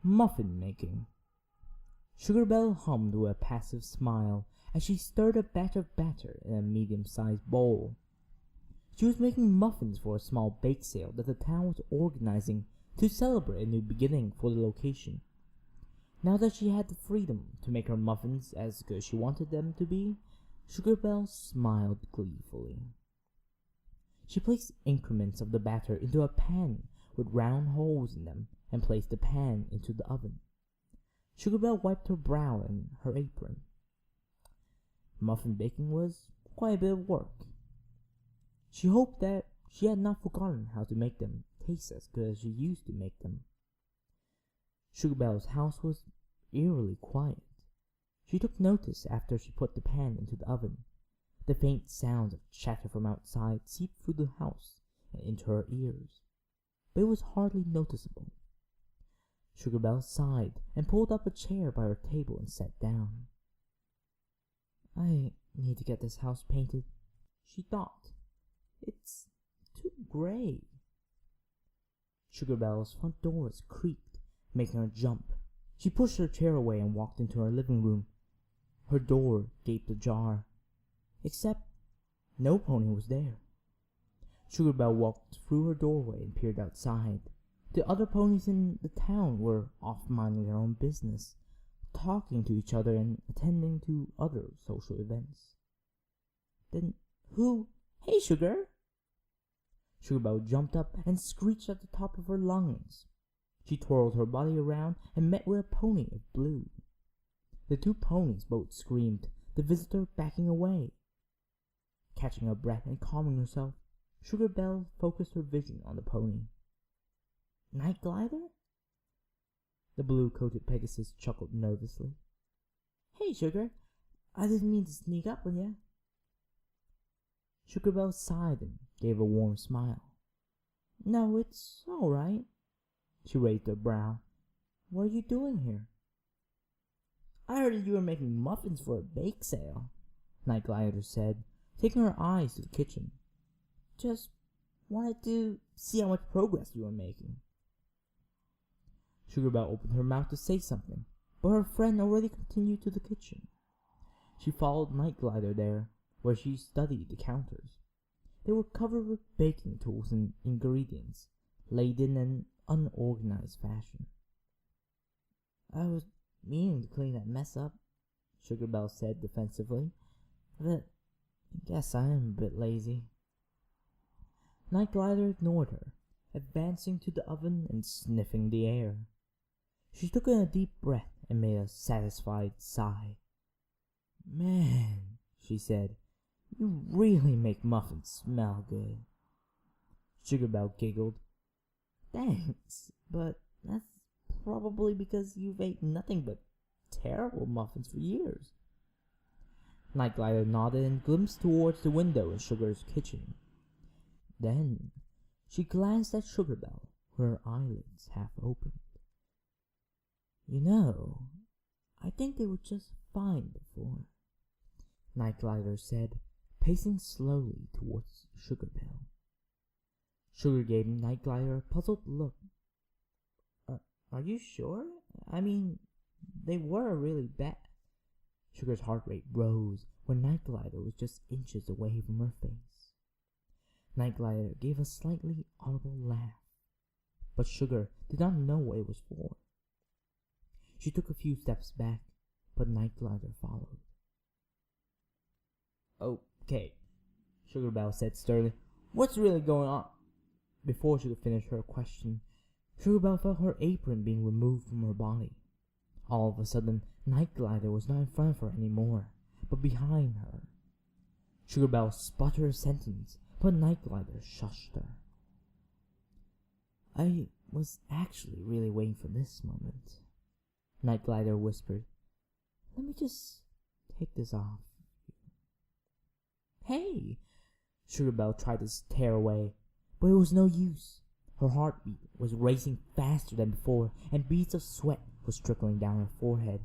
Muffin making. Sugar Belle hummed with a passive smile as she stirred a batch of batter in a medium-sized bowl. She was making muffins for a small bake sale that the town was organizing to celebrate a new beginning for the location. Now that she had the freedom to make her muffins as good as she wanted them to be, Sugar Belle smiled gleefully. She placed increments of the batter into a pan with round holes in them and placed the pan into the oven. Sugar Belle wiped her brow and her apron. Muffin baking was quite a bit of work. She hoped that she had not forgotten how to make them taste as good as she used to make them. Sugar Belle's house was eerily quiet. She took notice after she put the pan into the oven. The faint sounds of chatter from outside seeped through the house and into her ears, but it was hardly noticeable. Sugar Belle sighed and pulled up a chair by her table and sat down. I need to get this house painted, she thought. It's too gray. Sugar Belle's front doors creaked, making her jump. She pushed her chair away and walked into her living room. Her door gaped ajar, except no pony was there. Sugar Belle walked through her doorway and peered outside. The other ponies in the town were off minding their own business, talking to each other and attending to other social events. Then who? Hey, Sugar! Sugar Belle jumped up and screeched at the top of her lungs. She twirled her body around and met with a pony of blue. The two ponies both screamed, the visitor backing away. Catching her breath and calming herself, Sugar Belle focused her vision on the pony. Night Glider? The blue-coated Pegasus chuckled nervously. Hey, Sugar, I didn't mean to sneak up on you. Sugar Belle sighed and gave a warm smile. No, it's all right. She raised her brow. What are you doing here? I heard that you were making muffins for a bake sale, Night Glider said, taking her eyes to the kitchen. Just wanted to see how much progress you were making. Sugar Belle opened her mouth to say something, but her friend already continued to the kitchen. She followed Night Glider there, where she studied the counters. They were covered with baking tools and ingredients, laid in an unorganized fashion. I was meaning to clean that mess up, Sugar Belle said defensively, but I guess I am a bit lazy. Night Glider ignored her, advancing to the oven and sniffing the air. She took in a deep breath and made a satisfied sigh. Man, she said, you really make muffins smell good. Sugar Belle giggled. Thanks, but that's probably because you've ate nothing but terrible muffins for years. Night Glider nodded and glimpsed towards the window in Sugar's kitchen. Then she glanced at Sugar Belle, her eyelids half opened. You know, I think they were just fine before, Night Glider said, pacing slowly towards Sugar Belle. Sugar gave Night Glider a puzzled look. Are you sure? I mean, they were really bad. Sugar's heart rate rose when Night Glider was just inches away from her face. Night Glider gave a slightly audible laugh, but Sugar did not know what it was for. She took a few steps back, but Night Glider followed. Okay, Sugar Belle said sternly. What's really going on? Before she could finish her question, Sugar Belle felt her apron being removed from her body. All of a sudden, Night Glider was not in front of her anymore, but behind her. Sugar Belle sputtered a sentence, but Night Glider shushed her. I was actually really waiting for this moment, Night Glider whispered. Let me just take this off. Hey! Sugar Belle tried to tear away, but it was no use. Her heartbeat was racing faster than before, and beads of sweat was trickling down her forehead.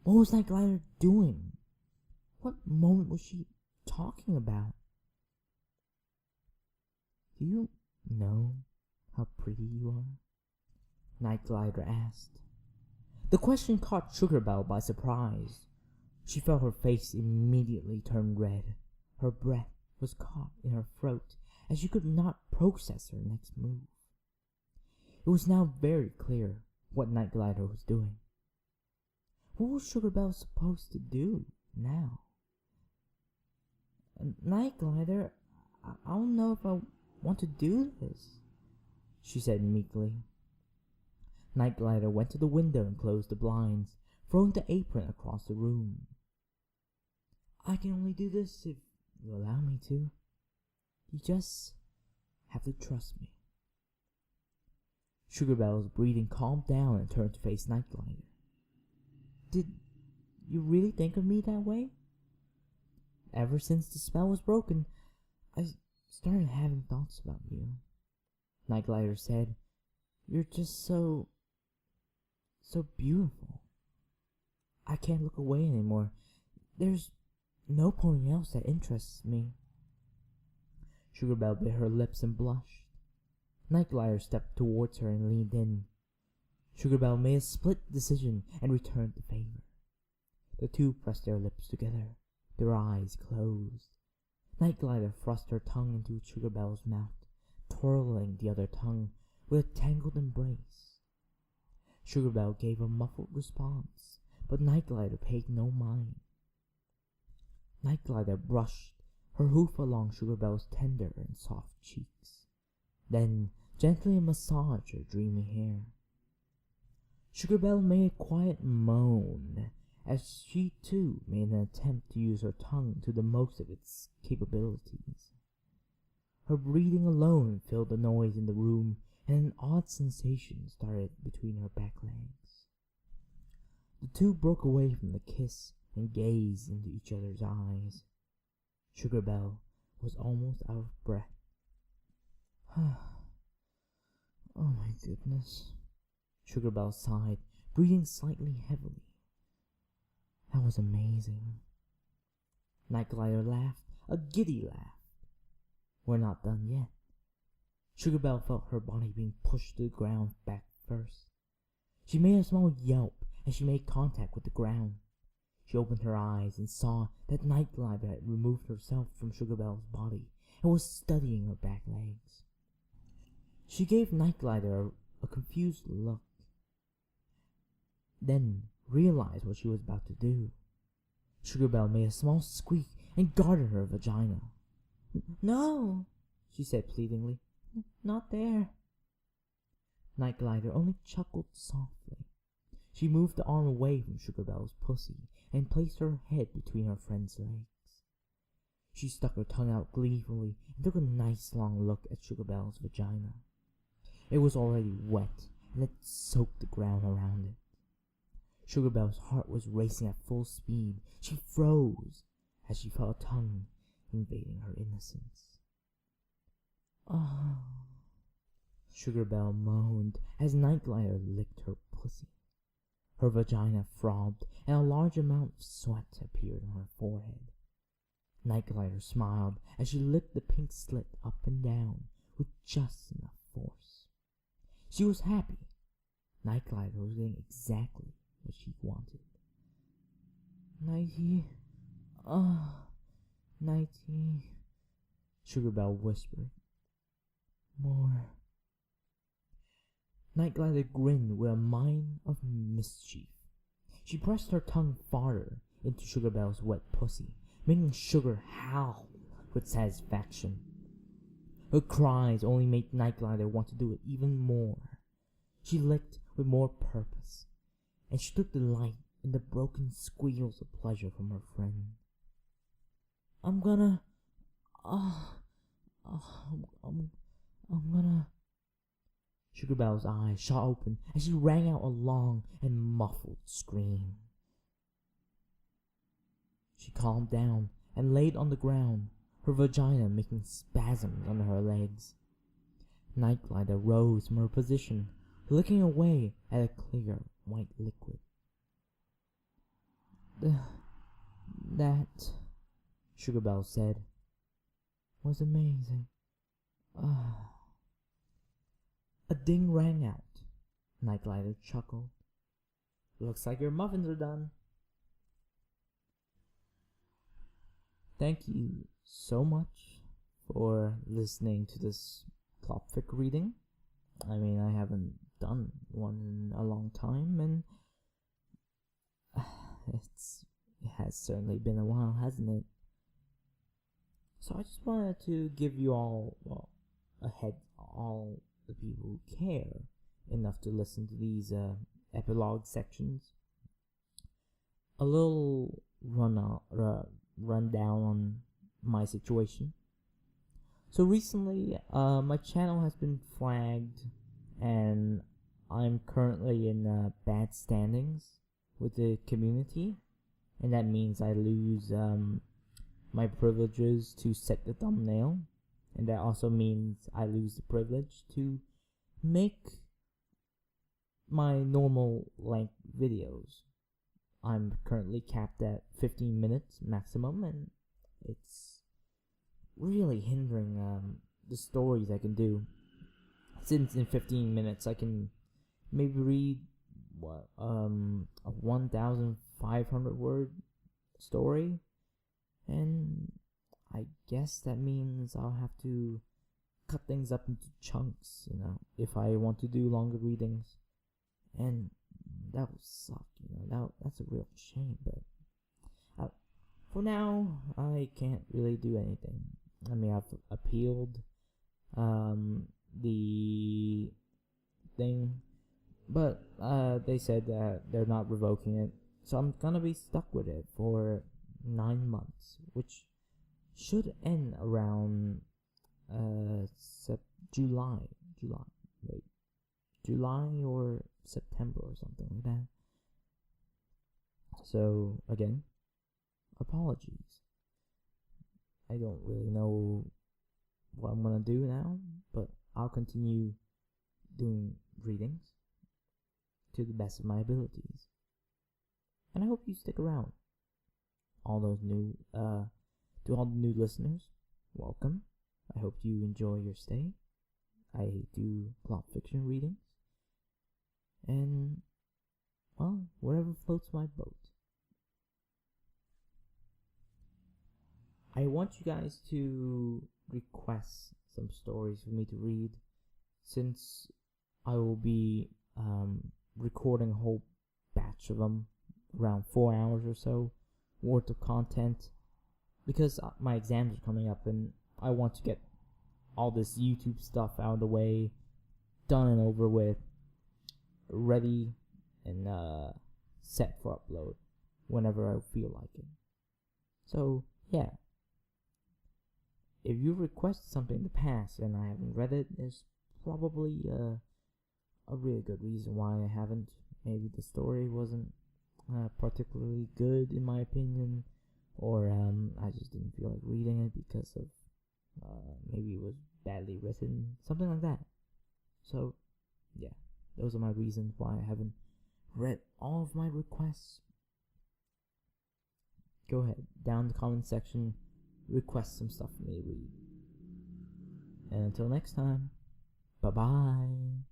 What was Night Glider doing? What moment was she talking about? Do you know how pretty you are? Night Glider asked. The question caught Sugar Belle by surprise. She felt her face immediately turn red. Her breath was caught in her throat as she could not process her next move. It was now very clear what Night Glider was doing. What was Sugar Belle supposed to do now? Night Glider, I don't know if I want to do this, she said meekly. Night Glider went to the window and closed the blinds, throwing the apron across the room. I can only do this if you allow me to. You just have to trust me. Sugar Belle's breathing calmed down and turned to face Night Glider. Did you really think of me that way? Ever since the spell was broken, I started having thoughts about you. Night Glider said, You're just so beautiful. I can't look away anymore. There's no pony else that interests me. Sugar Belle bit her lips and blushed. Night Glider stepped towards her and leaned in. Sugar Belle made a split decision and returned the favor. The two pressed their lips together, their eyes closed. Night Glider thrust her tongue into Sugar Belle's mouth, twirling the other tongue with a tangled embrace. Sugar Belle gave a muffled response, but Night Glider paid no mind. Night Glider brushed her hoof along Sugar Belle's tender and soft cheeks, then gently massaged her dreamy hair. Sugar Belle made a quiet moan as she too made an attempt to use her tongue to the most of its capabilities. Her breathing alone filled the noise in the room, and an odd sensation started between her back legs. The two broke away from the kiss and gazed into each other's eyes. Sugar Belle was almost out of breath. Oh my goodness, Sugar Belle sighed, breathing slightly heavily. That was amazing. Night Glider laughed, a giddy laugh. We're not done yet. Sugar Belle felt her body being pushed to the ground back first. She made a small yelp as she made contact with the ground. She opened her eyes and saw that Night Glider had removed herself from Sugar Belle's body and was studying her back legs. She gave Night Glider a confused look, then realized what she was about to do. Sugar Belle made a small squeak and guarded her vagina. No, she said pleadingly. Not there. Night Glider only chuckled softly. She moved the arm away from Sugar Belle's pussy and placed her head between her friend's legs. She stuck her tongue out gleefully and took a nice long look at Sugar Belle's vagina. It was already wet and it soaked the ground around it. Sugar Belle's heart was racing at full speed. She froze as she felt a tongue invading her innocence. Oh, Sugar Belle moaned as Night Glider licked her pussy. Her vagina throbbed and a large amount of sweat appeared on her forehead. Night Glider smiled as she licked the pink slit up and down with just enough force. She was happy. Night Glider was getting exactly what she wanted. Nighty, Nighty, Sugar Belle whispered. More. Night Glider grinned with a mine of mischief. She pressed her tongue farther into Sugar Belle's wet pussy, making Sugar howl with satisfaction. Her cries only made Night Glider want to do it even more. She licked with more purpose, and she took delight in the broken squeals of pleasure from her friend. I'm gonna... Sugar Belle's eyes shot open as she rang out a long and muffled scream. She calmed down and laid on the ground, her vagina making spasms under her legs. Night Glider rose from her position, looking away at a clear white liquid. That, Sugar Belle said, was amazing. A ding rang out. Nightglider chuckled. Looks like your muffins are done. Thank you so much for listening to this Clopfic reading. I mean, I haven't done one in a long time, and it has certainly been a while, hasn't it? So I just wanted to give you all, all the people who care enough to listen to these epilogue sections, a little rundown on my situation. So recently, my channel has been flagged, and I'm currently in bad standings with the community, and that means I lose my privileges to set the thumbnail, and that also means I lose the privilege to make my normal length videos. I'm currently capped at 15 minutes maximum, and it's really hindering the stories I can do. Since in 15 minutes I can maybe read a 1,500 word story, and I guess that means I'll have to cut things up into chunks, if I want to do longer readings, and that would suck, that's a real shame. But for now, I can't really do anything. I mean, I've appealed the thing, but they said that they're not revoking it, so I'm gonna be stuck with it for 9 months, which should end around July or September or something like that. So again, apologies. I don't really know what I'm gonna do now, but I'll continue doing readings to the best of my abilities, and I hope you stick around. All those new to all the new listeners, welcome. I hope you enjoy your stay. I do Clop fiction readings, and well, whatever floats my boat. I want you guys to request some stories for me to read, since I will be recording a whole batch of them, around 4 hours or so worth of content, because my exams are coming up and I want to get all this YouTube stuff out of the way, done and over with, ready and set for upload whenever I feel like it. So yeah, if you requested something in the past and I haven't read it, there's probably a really good reason why I haven't. Maybe the story wasn't particularly good in my opinion, or I just didn't feel like reading it because of maybe it was badly written, something like that. So yeah, those are my reasons why I haven't read all of my requests. Go ahead, down in the comment section, request some stuff for me to read. And until next time, bye bye.